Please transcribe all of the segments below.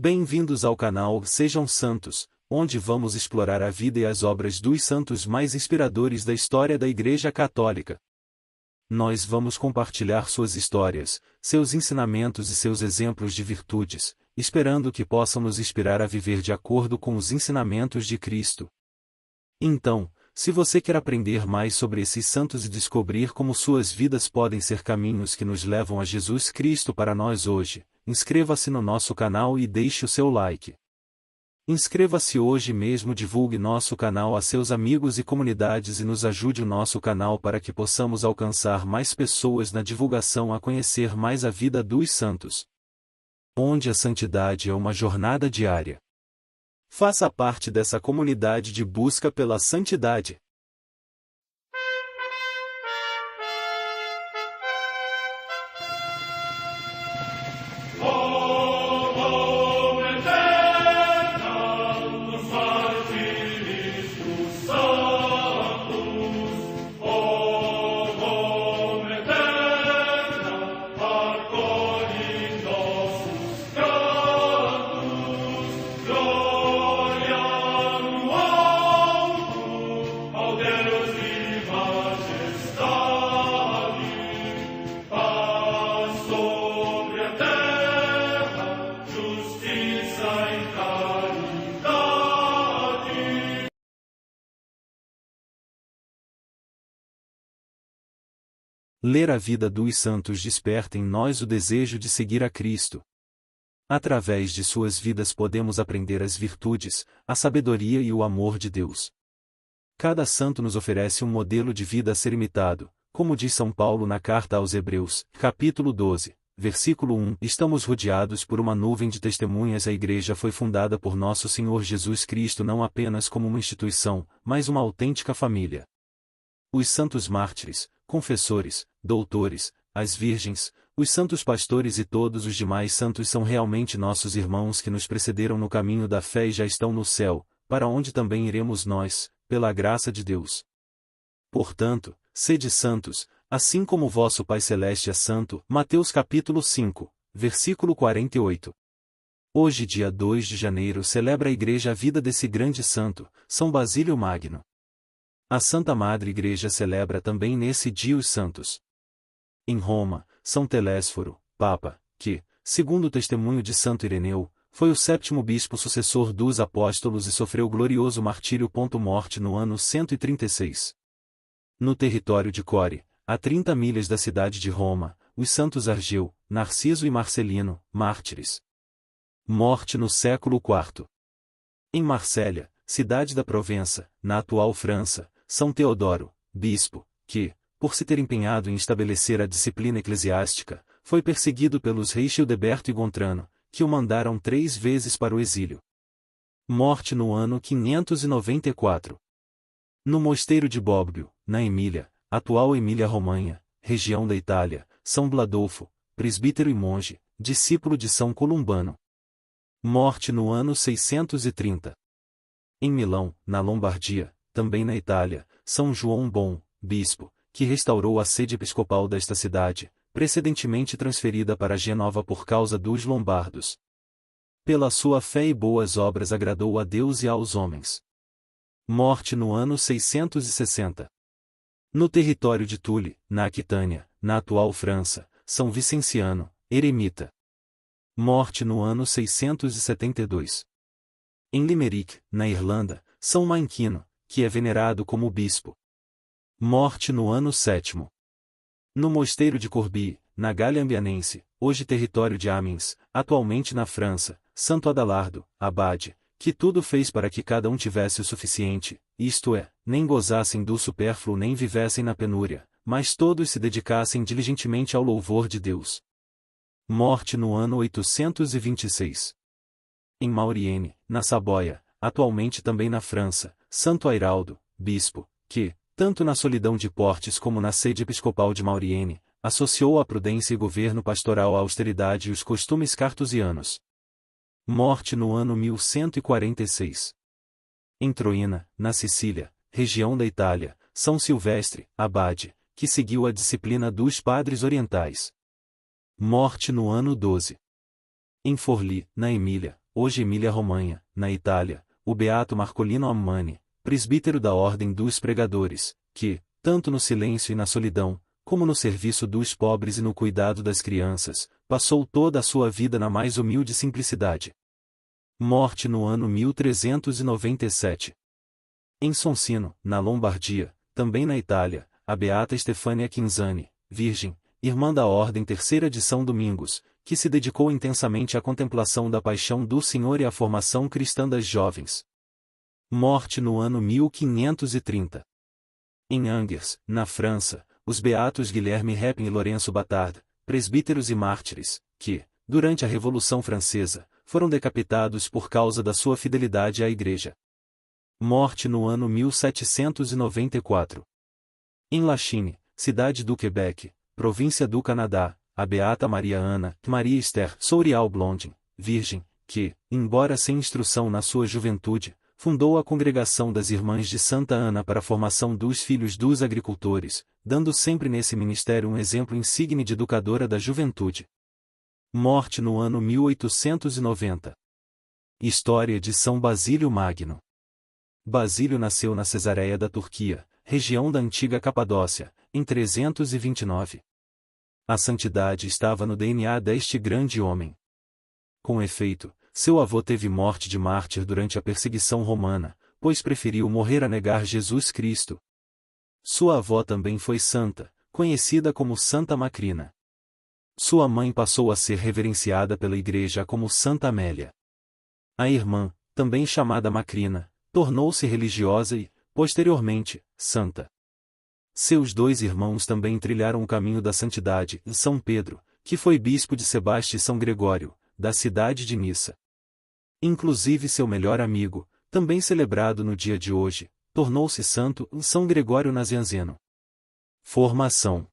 Bem-vindos ao canal Sejam Santos, onde vamos explorar a vida e as obras dos santos mais inspiradores da história da Igreja Católica. Nós vamos compartilhar suas histórias, seus ensinamentos e seus exemplos de virtudes, esperando que possam nos inspirar a viver de acordo com os ensinamentos de Cristo. Então, se você quer aprender mais sobre esses santos e descobrir como suas vidas podem ser caminhos que nos levam a Jesus Cristo para nós hoje, inscreva-se no nosso canal e deixe o seu like. Inscreva-se hoje mesmo, divulgue nosso canal a seus amigos e comunidades e nos ajude o nosso canal para que possamos alcançar mais pessoas na divulgação a conhecer mais a vida dos santos. Onde a santidade é uma jornada diária. Faça parte dessa comunidade de busca pela santidade. Ler a vida dos santos desperta em nós o desejo de seguir a Cristo. Através de suas vidas podemos aprender as virtudes, a sabedoria e o amor de Deus. Cada santo nos oferece um modelo de vida a ser imitado, como diz São Paulo na carta aos Hebreus, capítulo 12, versículo 1. Estamos rodeados por uma nuvem de testemunhas. A Igreja foi fundada por nosso Senhor Jesus Cristo não apenas como uma instituição, mas uma autêntica família. Os santos mártires, confessores, doutores, as virgens, os santos pastores e todos os demais santos são realmente nossos irmãos que nos precederam no caminho da fé e já estão no céu, para onde também iremos nós, pela graça de Deus. Portanto, sede santos, assim como vosso Pai Celeste é santo. Mateus capítulo 5, versículo 48. Hoje, dia 2 de janeiro, celebra a Igreja a vida desse grande santo, São Basílio Magno. A Santa Madre Igreja celebra também nesse dia os santos. Em Roma, São Telésforo, Papa, que, segundo o testemunho de Santo Ireneu, foi o 7º bispo sucessor dos apóstolos e sofreu glorioso martírio. Morte no ano 136. No território de Core, a 30 milhas da cidade de Roma, os santos Argeu, Narciso e Marcelino, mártires. Morte no século IV. Em Marsella, cidade da Provença, na atual França, São Teodoro, bispo, que, por se ter empenhado em estabelecer a disciplina eclesiástica, foi perseguido pelos reis Childeberto e Gontrano, que o mandaram 3 vezes para o exílio. Morte no ano 594. No mosteiro de Bobbio, na Emília, atual Emília-Romanha, região da Itália, São Bladolfo, presbítero e monge, discípulo de São Columbano. Morte no ano 630. Em Milão, na Lombardia, também na Itália, São João Bom, bispo, que restaurou a sede episcopal desta cidade, precedentemente transferida para Genova por causa dos lombardos. Pela sua fé e boas obras agradou a Deus e aos homens. Morte no ano 660. No território de Tule, na Aquitânia, na atual França, São Vicenciano, eremita. Morte no ano 672. Em Limerick, na Irlanda, São Manquino, que é venerado como bispo. Morte no ano 7º. No mosteiro de Corbie, na Gália Ambianense, hoje território de Amiens, atualmente na França, Santo Adalardo, abade, que tudo fez para que cada um tivesse o suficiente, isto é, nem gozassem do supérfluo nem vivessem na penúria, mas todos se dedicassem diligentemente ao louvor de Deus. Morte no ano 826. Em Maurienne, na Saboia, atualmente também na França, Santo Airaldo, bispo, que, tanto na solidão de Portes como na sede episcopal de Maurienne, associou a prudência e governo pastoral à austeridade e os costumes cartusianos. Morte no ano 1146. Em Troina, na Sicília, região da Itália, São Silvestre, abade, que seguiu a disciplina dos padres orientais. Morte no ano 12. Em Forlì, na Emília, hoje Emília-Romanha, na Itália, o beato Marcolino Ammani, presbítero da Ordem dos Pregadores, que, tanto no silêncio e na solidão, como no serviço dos pobres e no cuidado das crianças, passou toda a sua vida na mais humilde simplicidade. Morte no ano 1397. Em Soncino, na Lombardia, também na Itália, a beata Stefania Quinzani, virgem, irmã da Ordem Terceira de São Domingos, que se dedicou intensamente à contemplação da paixão do Senhor e à formação cristã das jovens. Morte no ano 1530. Em Angers, na França, os beatos Guilherme Repin e Lourenço Batard, presbíteros e mártires, que, durante a Revolução Francesa, foram decapitados por causa da sua fidelidade à Igreja. Morte no ano 1794. Em Lachine, cidade do Quebec, província do Canadá, a beata Maria Ana Maria Esther Sourial Blondin, virgem, que, embora sem instrução na sua juventude, fundou a Congregação das Irmãs de Santa Ana para a formação dos filhos dos agricultores, dando sempre nesse ministério um exemplo insigne de educadora da juventude. Morte no ano 1890. História de São Basílio Magno. Basílio nasceu na Cesareia da Turquia, região da antiga Capadócia, em 329. A santidade estava no DNA deste grande homem. Com efeito, seu avô teve morte de mártir durante a perseguição romana, pois preferiu morrer a negar Jesus Cristo. Sua avó também foi santa, conhecida como Santa Macrina. Sua mãe passou a ser reverenciada pela Igreja como Santa Amélia. A irmã, também chamada Macrina, tornou-se religiosa e, posteriormente, santa. Seus dois irmãos também trilharam o caminho da santidade, São Pedro, que foi bispo de Sebaste e São Gregório, da cidade de Nissa. Inclusive seu melhor amigo, também celebrado no dia de hoje, tornou-se santo, São Gregório Nazianzeno. Formação.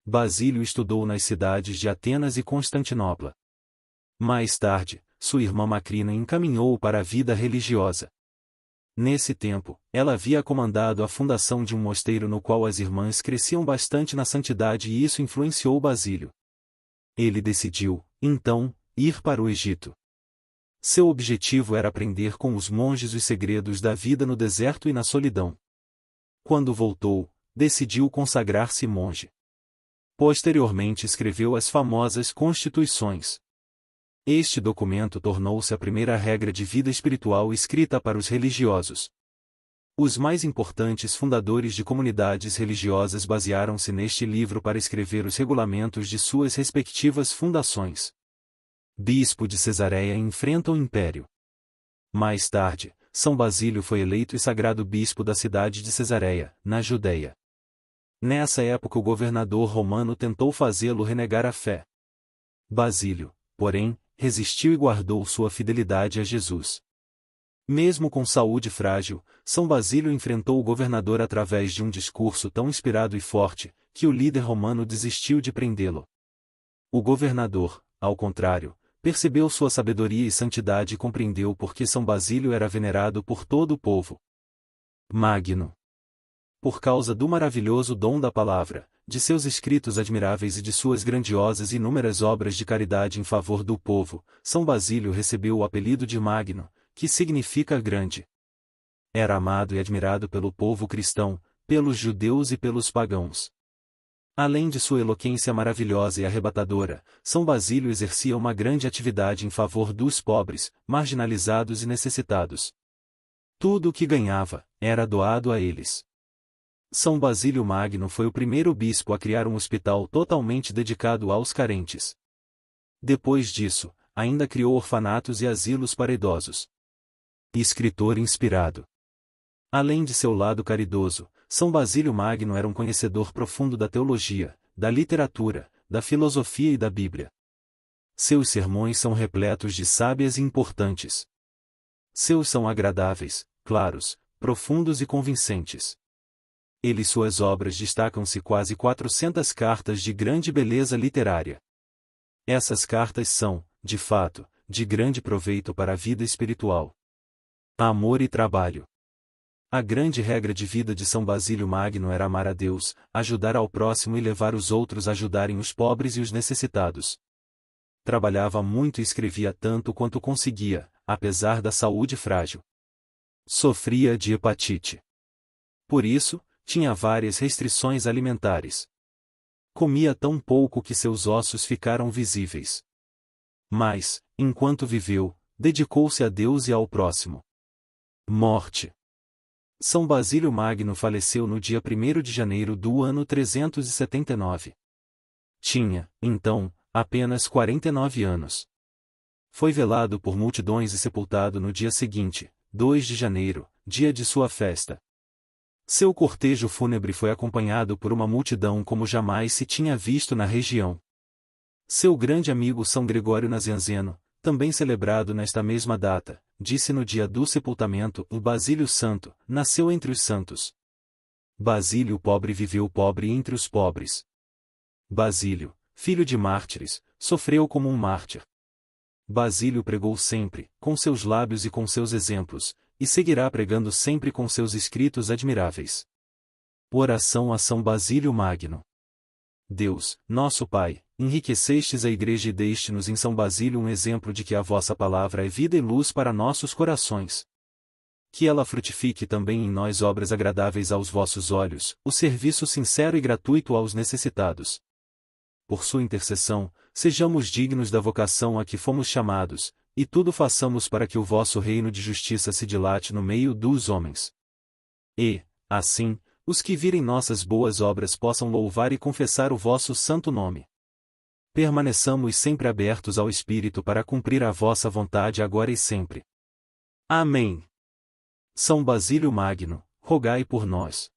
Basílio estudou nas cidades de Atenas e Constantinopla. Mais tarde, sua irmã Macrina encaminhou-o para a vida religiosa. Nesse tempo, ela havia comandado a fundação de um mosteiro no qual as irmãs cresciam bastante na santidade e isso influenciou Basílio. Ele decidiu, então, ir para o Egito. Seu objetivo era aprender com os monges os segredos da vida no deserto e na solidão. Quando voltou, decidiu consagrar-se monge. Posteriormente escreveu as famosas Constituições. Este documento tornou-se a primeira regra de vida espiritual escrita para os religiosos. Os mais importantes fundadores de comunidades religiosas basearam-se neste livro para escrever os regulamentos de suas respectivas fundações. Bispo de Cesareia enfrenta o Império. Mais tarde, São Basílio foi eleito e sagrado bispo da cidade de Cesareia, na Judeia. Nessa época o governador romano tentou fazê-lo renegar a fé. Basílio, porém, resistiu e guardou sua fidelidade a Jesus. Mesmo com saúde frágil, São Basílio enfrentou o governador através de um discurso tão inspirado e forte, que o líder romano desistiu de prendê-lo. O governador, ao contrário, percebeu sua sabedoria e santidade e compreendeu por que São Basílio era venerado por todo o povo. Magno. Por causa do maravilhoso dom da palavra, de seus escritos admiráveis e de suas grandiosas e inúmeras obras de caridade em favor do povo, São Basílio recebeu o apelido de Magno, que significa grande. Era amado e admirado pelo povo cristão, pelos judeus e pelos pagãos. Além de sua eloquência maravilhosa e arrebatadora, São Basílio exercia uma grande atividade em favor dos pobres, marginalizados e necessitados. Tudo o que ganhava, era doado a eles. São Basílio Magno foi o primeiro bispo a criar um hospital totalmente dedicado aos carentes. Depois disso, ainda criou orfanatos e asilos para idosos. Escritor inspirado. Além de seu lado caridoso, São Basílio Magno era um conhecedor profundo da teologia, da literatura, da filosofia e da Bíblia. Seus sermões são repletos de sábias e importantes. Seus são agradáveis, claros, profundos e convincentes. Ele e suas obras destacam-se quase 400 cartas de grande beleza literária. Essas cartas são, de fato, de grande proveito para a vida espiritual. Amor e trabalho. A grande regra de vida de São Basílio Magno era amar a Deus, ajudar ao próximo e levar os outros a ajudarem os pobres e os necessitados. trabalhava muito e escrevia tanto quanto conseguia, apesar da saúde frágil. Sofria de hepatite. Por isso, tinha várias restrições alimentares. Comia tão pouco que seus ossos ficaram visíveis. Mas, enquanto viveu, dedicou-se a Deus e ao próximo. Morte. São Basílio Magno faleceu no dia 1º de janeiro do ano 379. Tinha, então, apenas 49 anos. Foi velado por multidões e sepultado no dia seguinte, 2 de janeiro, dia de sua festa. Seu cortejo fúnebre foi acompanhado por uma multidão como jamais se tinha visto na região. Seu grande amigo São Gregório Nazianzeno, também celebrado nesta mesma data, disse no dia do sepultamento: o Basílio Santo nasceu entre os santos. Basílio pobre viveu pobre entre os pobres. Basílio, filho de mártires, sofreu como um mártir. Basílio pregou sempre, com seus lábios e com seus exemplos, e seguirá pregando sempre com seus escritos admiráveis. Oração a São Basílio Magno. Deus, nosso Pai, enriquecestes a Igreja e deste-nos em São Basílio um exemplo de que a vossa palavra é vida e luz para nossos corações. Que ela frutifique também em nós obras agradáveis aos vossos olhos, o serviço sincero e gratuito aos necessitados. Por sua intercessão, sejamos dignos da vocação a que fomos chamados, e tudo façamos para que o vosso reino de justiça se dilate no meio dos homens. E, assim, os que virem nossas boas obras possam louvar e confessar o vosso santo nome. Permaneçamos sempre abertos ao Espírito para cumprir a vossa vontade agora e sempre. Amém. São Basílio Magno, rogai por nós.